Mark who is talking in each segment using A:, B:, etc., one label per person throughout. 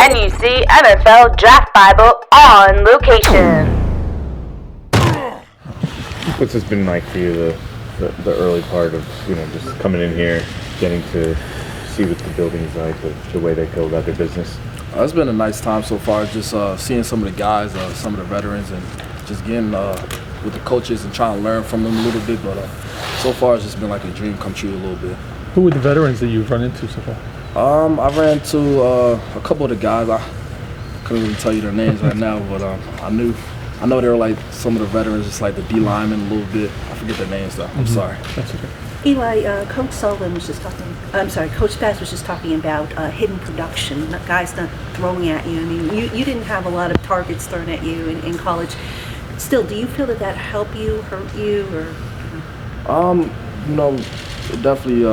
A: NUC NFL Draft Bible on location.
B: What's this been like for you, the early part of, just coming in here, getting to see what the building's like, the way they go about their business?
C: It's been a nice time so far, just seeing some of the guys, some of the veterans, and just getting with the coaches and trying to learn from them a little bit. But so far, it's just been like a dream come true a little bit.
D: Who are the veterans that you've run into so far?
C: I ran into a couple of the guys. I couldn't really tell you their names right now, but I know they were like some of the veterans, just like the D linemen a little bit. I forget their names though. I'm sorry.
D: That's okay.
E: Eli, Coach Sullivan was just talking. I'm sorry, Coach Bass was just talking about hidden production, guys not throwing at you. I mean, you didn't have a lot of targets thrown at you in college. Still, do you feel that helped you, hurt you, or?
C: It definitely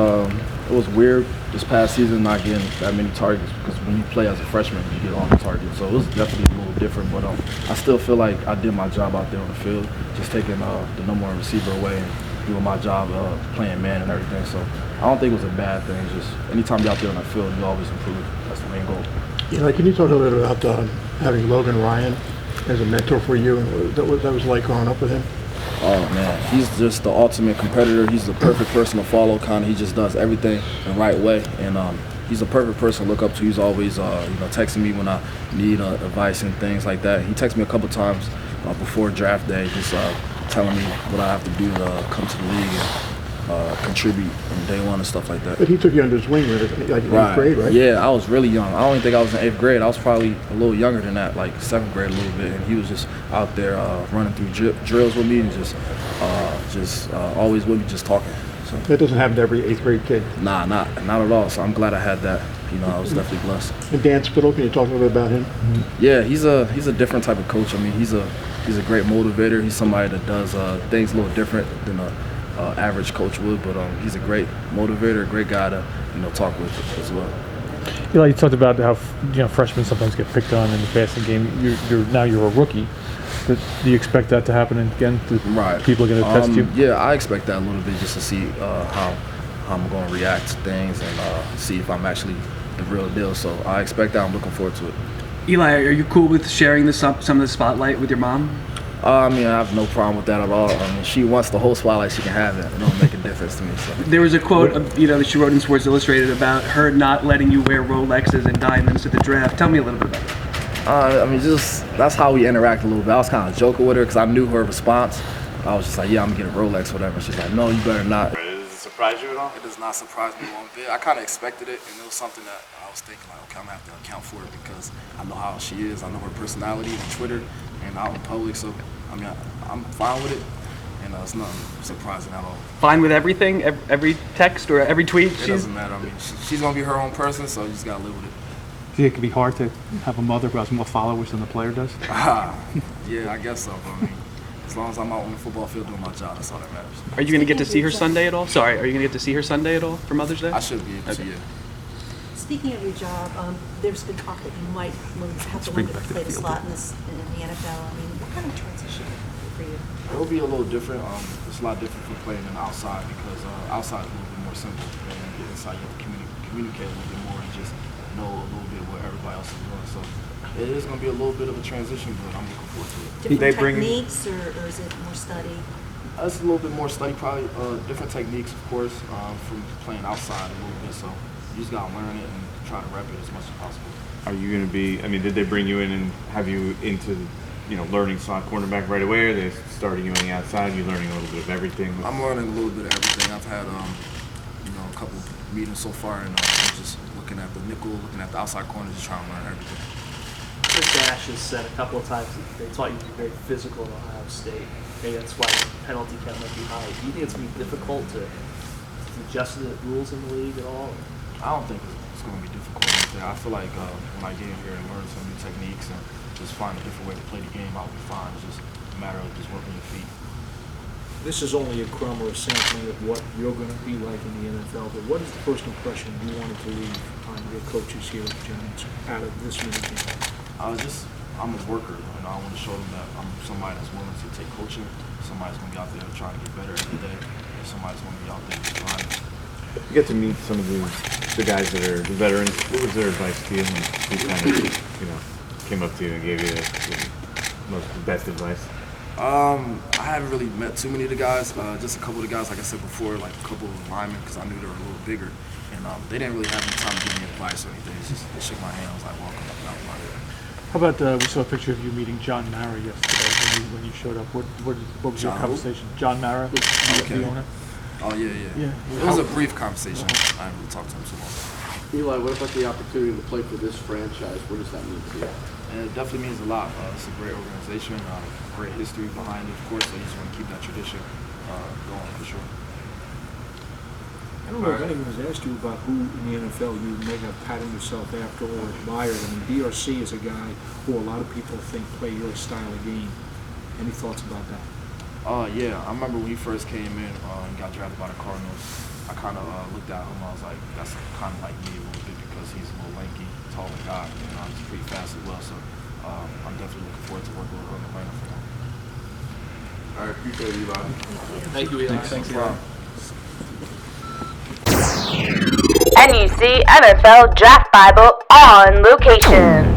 C: it was weird this past season not getting that many targets, because when you play as a freshman, you get all the targets. So it was definitely a little different, but I still feel like I did my job out there on the field, just taking the number one receiver away and doing my job playing man and everything. So I don't think it was a bad thing. Just anytime you're out there on the field, you always improve. That's the main goal.
F: Eli, can you talk a little bit about having Logan Ryan as a mentor for you, and what that was like growing up with him?
C: Oh man, he's just the ultimate competitor. He's the perfect person to follow. He just does everything the right way, and he's a perfect person to look up to. He's always texting me when I need advice and things like that. He texted me a couple times before draft day, just telling me what I have to do to come to the league and contribute from day one and stuff like that.
F: But he took you under his wing, like in
C: Right.
F: 8th grade, right?
C: Yeah, I was really young. I don't even think I was in 8th grade. I was probably a little younger than that, like 7th grade a little bit. And he was just out there running through drills with me and just always with me, just talking. So
F: That doesn't happen to every 8th grade kid.
C: Nah, not at all. So I'm glad I had that. I was definitely blessed.
F: And Dan Spittle, can you talk a little bit about him?
C: Yeah, he's a different type of coach. I mean, he's a great motivator. He's somebody that does things a little different than a average coach would, but he's a great motivator, a great guy to talk with as well.
D: Eli, you talked about how freshmen sometimes get picked on in the passing game. You're a rookie. But do you expect that to happen again?
C: Right.
D: People are going to test you?
C: Yeah, I expect that a little bit, just to see how I'm going to react to things and see if I'm actually the real deal. So I expect that. I'm looking forward to it.
G: Eli, are you cool with sharing some of the spotlight with your mom?
C: I have no problem with that at all. She wants the whole spotlight, she can have it. It don't make a difference to me. So.
G: There was a quote that she wrote in Sports Illustrated about her not letting you wear Rolexes and diamonds at the draft. Tell me a little bit about that.
C: Just that's how we interact a little bit. I was kind of joking with her because I knew her response. I was just like, yeah, I'm gonna get a Rolex, whatever. She's like, no, you better not.
B: Does it surprise you at all?
C: It does not surprise me one bit. I kind of expected it, and it was something that I was thinking, like, okay, I'm gonna have to account for it because I know how she is. I know her personality on Twitter and out in public. So, I'm fine with it, and it's nothing surprising at all.
G: Fine with everything, every text or every tweet?
C: It doesn't matter. She's gonna be her own person, so you just gotta live with it.
H: Do you think it could be hard to have a mother who has more followers than the player does?
C: Yeah, I guess so. But as long as I'm out on the football field doing my job, that's all that matters.
G: Are you going to get to see her Sunday at all? Sorry, are you going to get to see her Sunday at all for Mother's Day?
C: I should be able to, yeah.
E: Speaking of your job, there's been talk that you might have to learn to play the slot in the NFL. I mean, what kind of transition for you?
C: It'll be a little different. It's a lot different from playing than outside, because outside is a little bit more simple. And then get inside, you have to communicate a little bit more and just know a little bit what everybody else is doing. So it is going to be a little bit of a transition, but I'm looking forward to it.
E: Different techniques, or is it more study?
C: It's a little bit more study, probably. Different techniques, of course, from playing outside a little bit. So you just got to learn it and try to rep it as much as possible.
B: Are you going to be, did they bring you in and have you into, learning slot cornerback right away? Or are they starting you on the outside? Are you learning a little bit of everything?
C: I'm learning a little bit of everything. I've had, a couple meetings so far, and I'm just looking at the nickel, looking at the outside corner, just trying to learn everything.
I: Chris Dash has said a couple of times that they taught you to be very physical at Ohio State. Maybe that's why the penalty count might be high. Do you think it's going to be difficult to adjust the rules in the league at all?
C: I don't think it's going to be difficult. I feel like when I get in here and learn some new techniques and just find a different way to play the game, I'll be fine. It's just a matter of just working your feet.
J: This is only a crumb or a sampling of what you're going to be like in the NFL, but what is the first impression you wanted to leave on your coaches here at the Giants out of this minicamp?
C: I'm a worker. I want to show them that I'm somebody that's willing to take coaching, somebody's going to be out there trying to get better every day, and somebody's going to be out there trying.
B: you get to meet some of the guys that are the veterans. What was their advice to you when who kind of, came up to you and gave you the best advice?
C: I haven't really met too many of the guys. Just a couple of the guys, like I said before, like a couple of linemen, because I knew they were a little bigger, and they didn't really have any time to give me advice or anything. They shook my hand. I was like, welcome. That was about it.
D: How about we saw a picture of you meeting John Mara yesterday when you showed up. What was your conversation? John Mara, the owner.
C: Oh yeah. It was a brief conversation. I didn't really talk to him so much.
K: Eli, what about the opportunity to play for this franchise? What does that mean to you?
C: And it definitely means a lot. It's a great organization, great history behind it, of course. So you just want to keep that tradition going for sure.
J: I don't know if anyone has asked you about who in the NFL you may have patterned yourself after or admired. I mean, DRC is a guy who a lot of people think play your style of game. Any thoughts about that?
C: Yeah, I remember when he first came in and got drafted by the Cardinals, I kind of looked at him. I was like, that's kind of like me a little bit because he's a little lanky, taller guy, and he's pretty fast as well. So I'm definitely looking forward to working with him on the line for him.
K: All right, appreciate it, Eli.
I: Thank you, Eli.
C: Thanks, Eli.
A: NUC NFL Draft Bible on location.